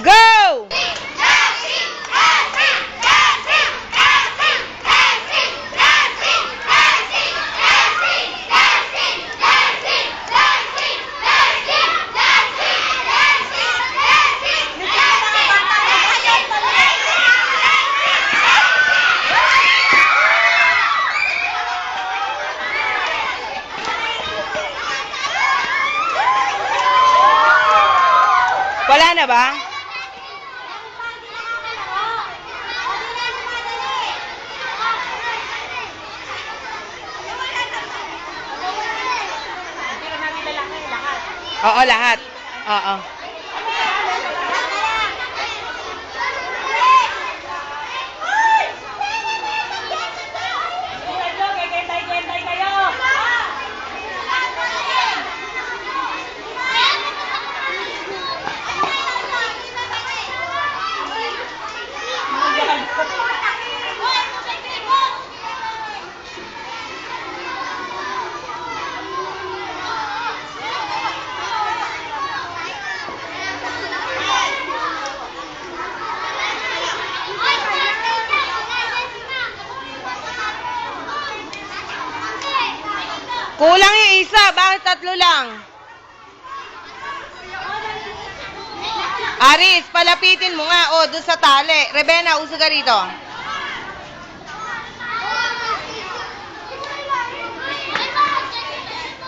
Go! Wala na ba? Oo, lahat. Oo. Kulang yung isa. Bakit tatlo lang? Aris, palapitin mo nga. O, doon sa tali. Rebena, uso ka rito.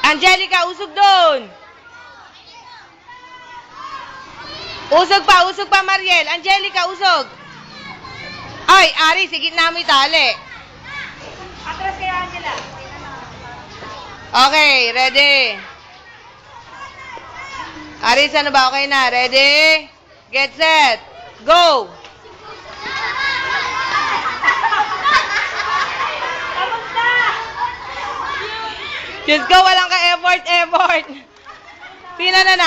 Angelica, usog doon. Usog pa, Mariel. Angelica, usog. Ay, Aris, sigit na mo yung tali. Atras kay Angela. Okay, ready? Aris, ano ba? Okay na. Ready? Get set. Go! Tapos na! Diyos ko, walang ka-effort. Pila na na?